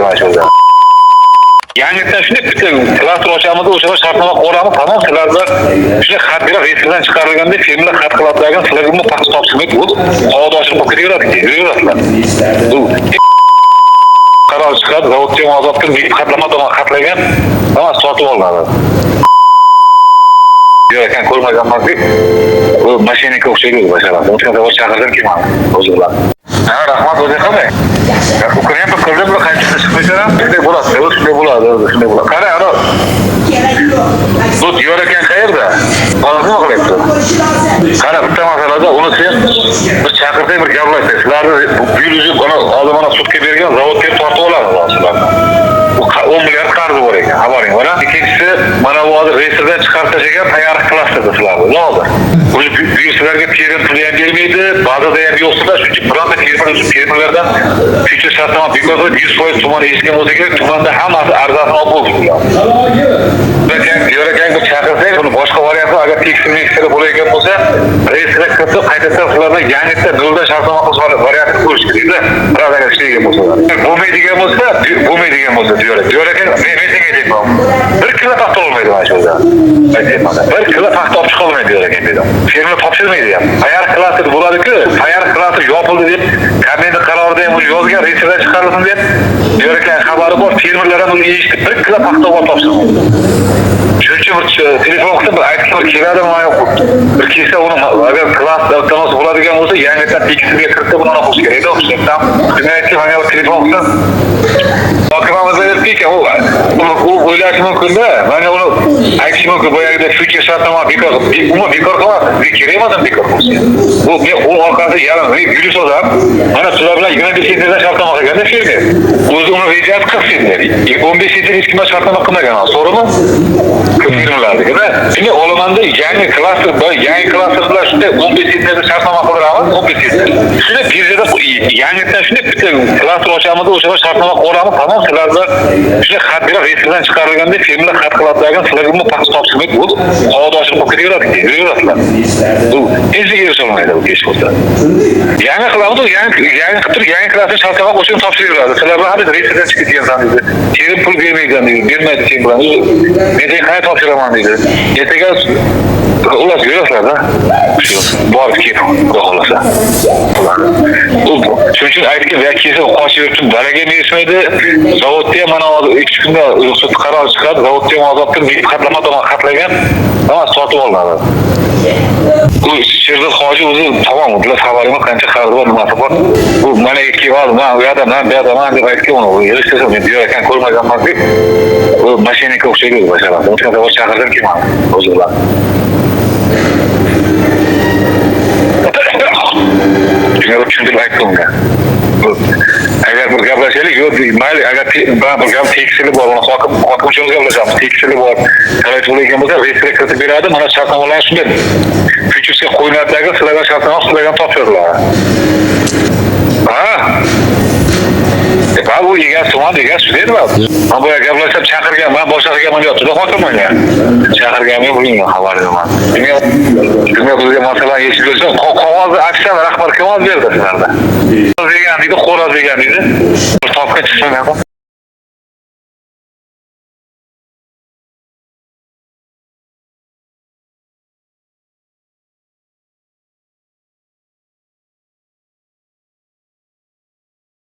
mana shu. Yangidan shunday bitta klaster ochamiz, o'sha shartnoma qilamiz, tamom. Sizlar bilan shunday xat berib, reyestrdan chiqarilganda firmalar xat qiladigan, sizlarga uni paxta topshirmaydi. Bu qog'oz ochib qo'yib ketaveradi-ku. Bu qaror chiqadi, zavodga ozod qilib, xatlama tomon xatlagan, tamom, sotib olinadi. Yo'q ekan, ko'rmaganman-ku. Bu mashinaka o'xshaydi boshqalar. O'tgan zavod chaqirdim kelmadi. O'zi bilan. Ha, rahmat, o'zi qanday? Ukraina qildim, bu qancha chiqmaysa, shunday bo'ladi, shunday bo'ladi. Qara, ana. Bu diyor ekan qayerda? Hozir nima qilyapti? Qara, bitta masalada uni sen bir chaqirsak bir gaplashsak, sizlarni buyurib, ana oldimana sudga bergan zavodga tortib olamiz sizlarni. 10 milliard qarzi bor ekan, xabaring bor. Ikkinchisi, mana bu hozir reyestrdan chiqarib tashlagan tayyor klasterda sizlarni. Hozir. O'zi buyursalarga terim pul ham bermaydi, bazada ham yo'qsizlar, shuncha bironta firmalardan future shartnoma bekor qilib 100% tuman eshitgan bo'lsa kerak, tumanda hammasi arzon olib bo'ldi. Yo'q ekan, bu chaqirsak, buni boshqa variantda agar tekstil bo'layotgan bo'lsa, reyestrga kiritib qaytadan sizlardan yangidan noldan shartnoma qilish variantini ko'rish kerak-da. Birodaga ishlaydigan bo'lsa. Bo'lmaydigan bo'lsa, diyor ekan, men senga aytayman. Bir kilo paxta olmaydi mana shu yerda. Aytayman. Bir kilo paxta olib chiqa olmaydi diyor ekan dedim. Firma topshirmaydi ham. Tayyor klaster bo'ladi-ku, tayyor klaster yopildi deb komenda qarorida ham yozgan, reyestrdan chiqarilsin deb diyor ekan, xabari bor. Firmalar ham uni eshitib, bir kilo paxta olib topshirmaydi. Shuning uchun telefon qilib bir aytib keladimi yo'q. Bir kelsa uni agar klaster avtomobil bo'ladigan bo'lsa, yangidan tekstilga kiritib uni olib kerak edi. O'shdan men aytdim, mana bu telefon qilsa Bakımamıza ettik ya, o o'ylashi mumkin-da. Mana uni aytish mumkin, boyagida future shartnoma bekor qiladi. Kerak emas bekor bo'lsa. Bu men u orqasida yarim yurish odam, mana sizlar bilan 25 yildan shartnoma qilganda firma. O'zi uni rejat 40 yillar. 15 yildan hech kim shartnoma qilmagan, to'g'rimi? Firmalardagida. Shunday olamanda yangi klaster bilan shunday 15 yildan shartnoma qilamiz, 15 yildan. Shunday birjada yangidan shunday bitta klaster ochamiz, o'sha shartnoma qilamiz, tamom. Sizlar bilan shunday xat berib, reyestrdan chiqarilganda firmalar xat qiladigan, sizlarga uni paxta topshirmaydi. Bu qog'oz ochib qo'yib ketaveradi-ku. Bu hech yerga olmaydi bu hech bo'lsa. Yangi qilamiz, yangi klaster shartnoma qo'shib topshiraveradi. Sizlar bilan hali reyestrdan chiqib ketgan dedi. Terim pul bermaydi dedi. Bermaydi sen bilan. Men senga qayta topshiraman dedi. Ertaga ular yurasizlar-da. Shu borib kelib qo'yolsa. Shuning uchun aytgan vakilsi qochib yurib dalaga berishmaydi. Zavodda ham mana hozir 2 kunda ruxsat qarori chiqadi. Zavodda ham ozod qilib xatlama tomon xatlagan, tamom, sotib olinadi. Bu Sherzod hoji o'zi tamom, ular xabaringiz qancha qarzi bor, nimasi bor. Bu mana kelib, men u yerda, men bu yerda deb aytgan uni. Yurishsa men diyor ekan, ko'rmaganman deb. Bu mashinaka o'xshaydi boshqalar. O'tgan zavod chaqirdim kelmadi. O'zi bilan. Shunga tushuntirib aytdim unga. Agar bir gaplashaylik, yo'q, mayli, agar bir gap tekshirib bor, uni hokim uchun gaplashamiz. Tekshirib bor, talab bo'layotgan bo'lsa, reyestrga kiritib beradi. Mana shartnomalar shunday. Futuresga qo'yinadagi sizlarga shartnoma sizlarga topshiriladi. Ha? Bu egasi tuman egasi shunday deb. Men bu yerga gaplashib chaqirgan, men boshqaga men yo'q, juda hokimman. Chaqirganman, bilmayman xabaringiz bor. Kimga bizga masala yechib bersa, qog'ozni aksiya rahbar kim olib berdi sizlarda? Degan deydi, xo'roz degan deydi. Bir topga chiqsin.